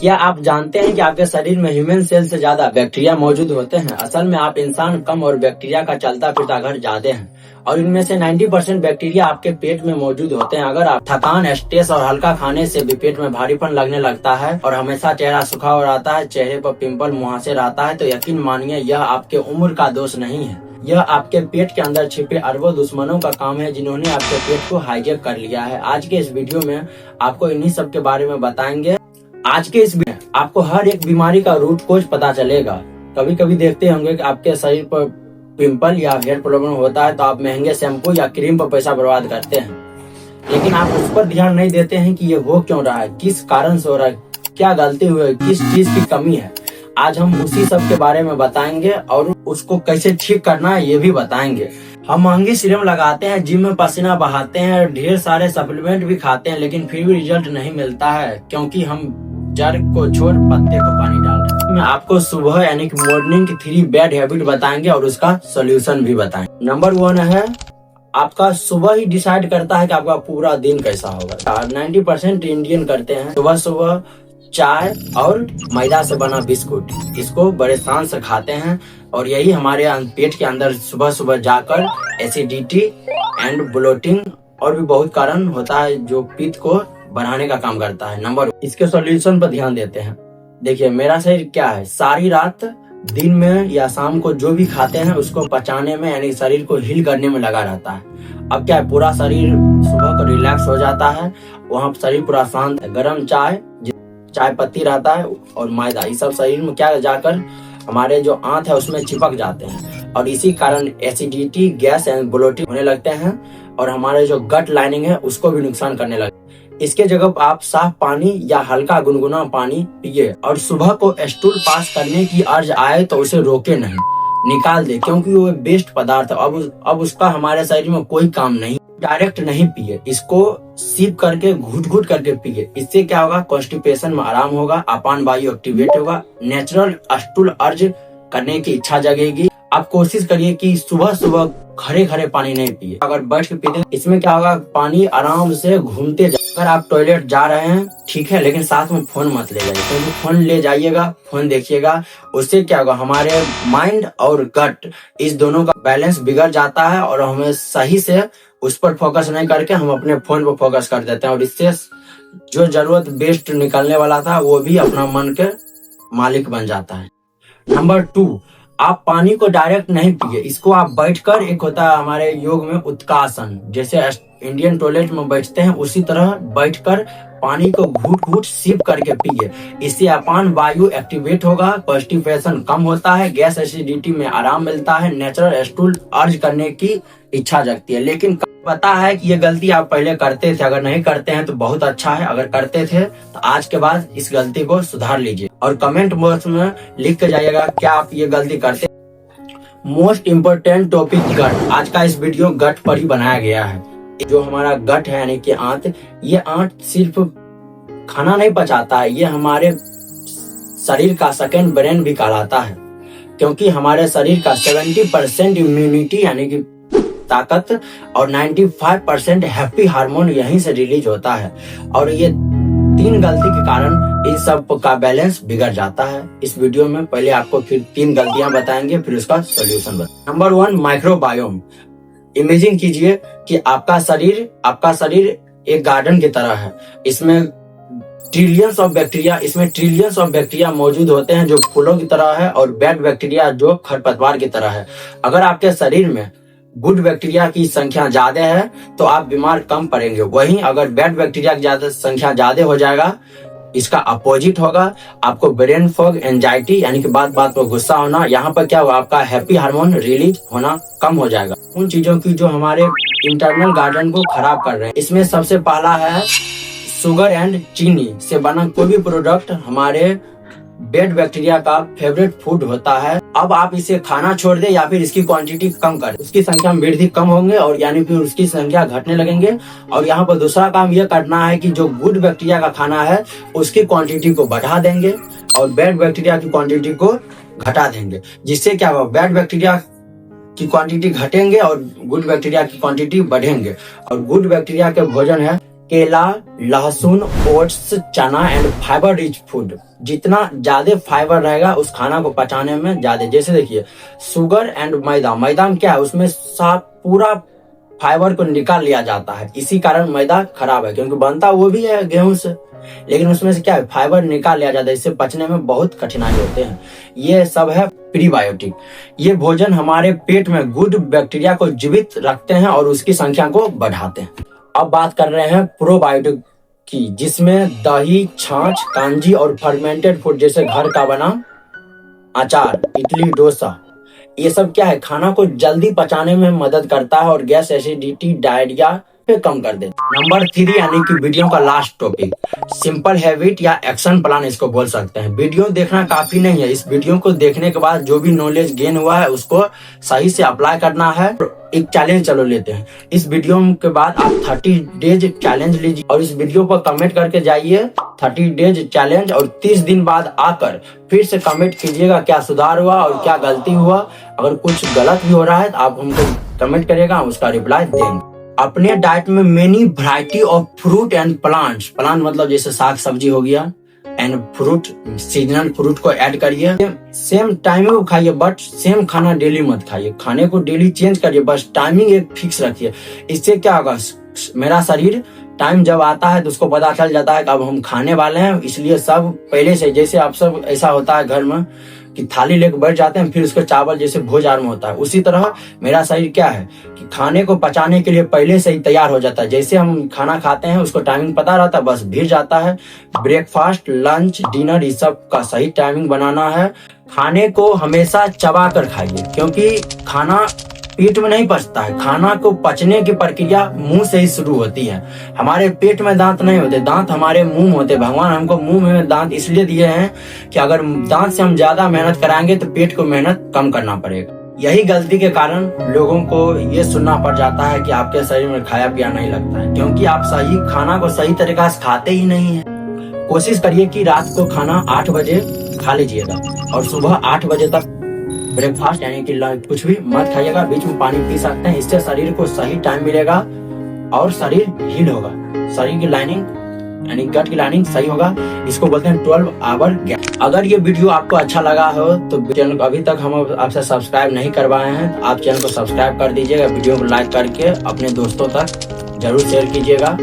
क्या आप जानते हैं कि आपके शरीर में ह्यूमन सेल से ज्यादा बैक्टीरिया मौजूद होते हैं। असल में आप इंसान कम और बैक्टीरिया का चलता फिरता घर ज्यादा है और इनमें से 90% बैक्टीरिया आपके पेट में मौजूद होते हैं। अगर आप थकान, स्ट्रेस और हल्का खाने से भी पेट में भारीपन लगने लगता है और हमेशा चेहरा सूखा हो रहता है, चेहरे पर पिंपल, मुहासे रहता है, तो यकीन मानिए यह आपके उम्र का दोष नहीं है। यह आपके पेट के अंदर छिपे अरबों दुश्मनों का काम है जिन्होंने आपके पेट को हाईजैक कर लिया है। आज के इस वीडियो में आपको इन्हीं सब के बारे में बताएंगे। आज के इस वीडियो में आपको हर एक बीमारी का रूट कोज पता चलेगा। कभी कभी देखते होंगे कि आपके शरीर पर पिंपल या हेयर प्रॉब्लम होता है तो आप महंगे शैम्पू या क्रीम पर पैसा बर्बाद करते हैं, लेकिन आप उस पर ध्यान नहीं देते हैं कि ये हो क्यों रहा है, किस कारण से हो रहा है, क्या गलती हुई है, किस चीज की कमी है। आज हम उसी सब के बारे में बताएंगे और उसको कैसे ठीक करना है ये भी बताएंगे। हम महंगी सीरम लगाते हैं, जिम में पसीना बहाते हैं, ढेर सारे सप्लीमेंट भी खाते हैं, लेकिन फिर भी रिजल्ट नहीं मिलता है क्योंकि हम जड़ को छोड़ पत्ते को पानी डाल रहे हैं। मैं आपको सुबह यानी कि मॉर्निंग की 3 बैड हैबिट बताएंगे और उसका सोल्यूशन भी बताएंगे। नंबर 1 है, आपका सुबह ही डिसाइड करता है कि आपका पूरा दिन कैसा होगा। 90% इंडियन करते हैं सुबह सुबह चाय और मैदा से बना बिस्कुट, इसको बड़े शान से खाते हैं और यही हमारे पेट के अंदर सुबह सुबह जाकर एसिडिटी एंड ब्लोटिंग और भी बहुत कारण होता है जो पित्त को बढ़ाने का काम करता है। नंबर, इसके सॉल्यूशन पर ध्यान देते हैं। देखिए, मेरा शरीर क्या है, सारी रात दिन में या शाम को जो भी खाते हैं उसको पचाने में यानी शरीर को हील करने में लगा रहता है। अब क्या है, पूरा शरीर सुबह को रिलैक्स हो जाता है, वहाँ शरीर पूरा शांत है। गर्म चाय पत्ती रहता है और मैदा, ये सब शरीर में क्या जाकर हमारे जो आंत है उसमें चिपक जाते हैं और इसी कारण एसिडिटी, गैस एंड ब्लोटिंग होने लगते हैं और हमारे जो गट लाइनिंग है उसको भी नुकसान करने लगते हैं। इसके जगह आप साफ पानी या हल्का गुनगुना पानी पिए और सुबह को स्टूल पास करने की अर्ज आए तो उसे रोके नहीं, निकाल दे, क्योंकि वो वेस्ट पदार्थ है। अब उसका हमारे शरीर में कोई काम नहीं। डायरेक्ट नहीं पिए, इसको सिप करके घुट घुट करके पिए। इससे क्या होगा, कॉन्स्टिपेशन में आराम होगा, अपान वायु एक्टिवेट होगा, नेचुरल स्टूल अर्ज करने की इच्छा जगेगी। आप कोशिश करिए कि सुबह सुबह खड़े खड़े पानी नहीं पिए, अगर बैठ के पीते इसमें क्या होगा, पानी आराम से घूमते जाए। अगर आप टॉयलेट जा रहे हैं ठीक है, लेकिन साथ में फोन मत ले जाइए, क्योंकि फोन ले जाइएगा, फोन देखिएगा, उससे क्या होगा, हमारे माइंड और गट इस दोनों का बैलेंस बिगड़ जाता है और हमें सही से उस पर फोकस नहीं करके हम अपने फोन पर फोकस कर देते हैं और इससे जो जरूरत बेस्ट निकलने वाला था वो भी अपना मन के मालिक बन जाता है। नंबर 2, आप पानी को डायरेक्ट नहीं पिए, इसको आप बैठकर, एक होता है हमारे योग में उत्कासन, जैसे इंडियन टॉयलेट में बैठते हैं उसी तरह बैठकर पानी को घूट घूट सिप करके पिए। इससे अपान वायु एक्टिवेट होगा, कॉन्स्टिपेशन कम होता है, गैस एसिडिटी में आराम मिलता है, नेचुरल स्टूल अर्ज करने की इच्छा जगती है। लेकिन पता है कि ये गलती आप पहले करते थे, अगर नहीं करते हैं तो बहुत अच्छा है, अगर करते थे तो आज के बाद इस गलती को सुधार लीजिए और कमेंट बॉक्स में लिख के जाइएगा क्या आप ये गलती करते। मोस्ट इम्पोर्टेंट टॉपिक गट, आज का इस वीडियो गट पर ही बनाया गया है। जो हमारा गट है यानी कि आंत, ये आंत सिर्फ खाना नहीं पचाता है, ये हमारे शरीर का सेकंड ब्रेन भी कहलाता है, क्योंकि हमारे शरीर का 70% इम्यूनिटी यानी कि ताकत और 95% हैप्पी हार्मोन यहीं से रिलीज होता है और ये 3 गलती के कारण इन सब का बैलेंस बिगड़ जाता है। इस वीडियो में पहले आपको फिर 3 गलतियां बताएंगे, फिर उसका सोल्यूशन बताएंगे। Number 1, microbiome. इमेजिन कीजिए कि आपका शरीर एक गार्डन की तरह है, इसमें ट्रिलियंस ऑफ बैक्टीरिया मौजूद होते हैं जो फूलों की तरह है और बैड बैक्टीरिया जो खरपतवार की तरह है। अगर आपके शरीर में गुड बैक्टीरिया की संख्या ज्यादा है तो आप बीमार कम पड़ेंगे, वहीं अगर बैड बैक्टीरिया की संख्या ज्यादा हो जाएगा, इसका अपोजिट होगा, आपको ब्रेन फॉग, एंजाइटी यानी कि बात बात पर गुस्सा होना, यहाँ पर क्या होगा, आपका हैप्पी हार्मोन रिलीज होना कम हो जाएगा। उन चीजों की जो हमारे इंटरनल गार्डन को खराब कर रहे हैं, इसमें सबसे पहला है शुगर एंड चीनी से बना कोई भी प्रोडक्ट हमारे बैड बैक्टीरिया का फेवरेट फूड होता है। अब आप इसे खाना छोड़ दे या फिर इसकी क्वांटिटी कम कर, उसकी संख्या में वृद्धि कम होंगे और यानी फिर उसकी संख्या घटने लगेंगे। और यहाँ पर दूसरा काम यह करना है कि जो गुड बैक्टीरिया का खाना है उसकी क्वांटिटी को बढ़ा देंगे और बैड बैक्टीरिया की क्वांटिटी को घटा देंगे, जिससे क्या होगा, बैड बैक्टीरिया की क्वांटिटी घटेंगे और गुड बैक्टीरिया की क्वांटिटी बढ़ेंगे। और गुड बैक्टीरिया के भोजन है केला, लहसुन, ओट्स, चना एंड फाइबर रिच फूड। जितना ज्यादा फाइबर रहेगा उस खाना को पचाने में ज्यादा। जैसे देखिए शुगर एंड मैदा, मैदा में क्या है, उसमें पूरा फाइबर को निकाल लिया जाता है, इसी कारण मैदा खराब है, क्योंकि बनता वो भी है गेहूं से, लेकिन उसमें से क्या है, फाइबर निकाल लिया जाता है, इससे पचने में बहुत कठिनाई होते हैं। ये सब है प्रीबायोटिक। ये भोजन हमारे पेट में गुड बैक्टीरिया को जीवित रखते हैं और उसकी संख्या को बढ़ाते हैं। अब बात कर रहे हैं प्रोबायोटिक की, जिसमें दही, छाछ, कांजी और फर्मेंटेड फूड जैसे घर का बना अचार, इडली, डोसा, ये सब क्या है, खाना को जल्दी पचाने में मदद करता है और गैस, एसिडिटी, डायरिया पे कम कर देता है। नंबर 3 यानी कि वीडियो का लास्ट टॉपिक, सिंपल हैबिट या एक्शन प्लान इसको बोल सकते हैं। वीडियो देखना काफी नहीं है, इस वीडियो को देखने के बाद जो भी नॉलेज गेन हुआ है उसको सही से अप्लाई करना है। एक चैलेंज चलो लेते हैं, इस वीडियो के बाद आप 30 डेज चैलेंज लीजिए और इस वीडियो पर कमेंट करके जाइए 30 डेज चैलेंज, और 30 दिन बाद आकर फिर से कमेंट कीजिएगा क्या सुधार हुआ और क्या गलती हुआ। अगर कुछ गलत भी हो रहा है तो आप हमको कमेंट करिएगा, हम उसका रिप्लाई देंगे। अपने डाइट में many variety of fruit and plants, plant मतलब जैसे साग सब्जी हो गया, एंड फ्रूट, सीजनल फ्रूट को ऐड करिए। सेम टाइमिंग को खाइए, बट सेम खाना डेली मत खाइए, खाने को डेली चेंज करिए, बस टाइमिंग एक फिक्स रखिए। इससे क्या होगा, मेरा शरीर टाइम जब आता है तो उसको पता चल जाता है कि अब हम खाने वाले हैं, इसलिए सब पहले से, जैसे आप सब ऐसा होता है घर में कि थाली लेकर बैठ जाते हैं, फिर उसको चावल जैसे भोज आर में होता है, उसी तरह मेरा शरीर क्या है कि खाने को पचाने के लिए पहले से ही तैयार हो जाता है। जैसे हम खाना खाते हैं उसको टाइमिंग पता रहता है, बस भिड़ जाता है। ब्रेकफास्ट, लंच, डिनर, इस सब का सही टाइमिंग बनाना है। खाने को हमेशा चबा कर खाइए, क्योंकि खाना पेट में नहीं पचता है, खाना को पचने की प्रक्रिया मुंह से ही शुरू होती है। हमारे पेट में दांत नहीं होते, दांत हमारे मुंह में होते। भगवान हमको मुंह में दांत इसलिए दिए हैं कि अगर दांत से हम ज्यादा मेहनत कराएंगे तो पेट को मेहनत कम करना पड़ेगा। यही गलती के कारण लोगों को ये सुनना पड़ जाता है कि आपके शरीर में खाया पिया नहीं लगता है, क्योंकि आप सही खाना को सही तरीका से खाते ही नहीं है। कोशिश करिए कि रात को खाना 8 बजे खा लीजिएगा और सुबह 8 बजे तक ब्रेकफास्ट यानी कि कुछ भी मत खाइएगा, बीच में पानी पी सकते हैं। इससे शरीर को सही टाइम मिलेगा और शरीर हील होगा, शरीर की लाइनिंग यानी गट की लाइनिंग सही होगा। इसको बोलते हैं 12 आवर गैप। अगर ये वीडियो आपको अच्छा लगा हो तो चैनल को अभी तक हम आपसे सब्सक्राइब नहीं करवाए हैं तो आप चैनल को सब्सक्राइब कर दीजिएगा। वीडियो को लाइक करके अपने दोस्तों तक जरूर शेयर कीजिएगा।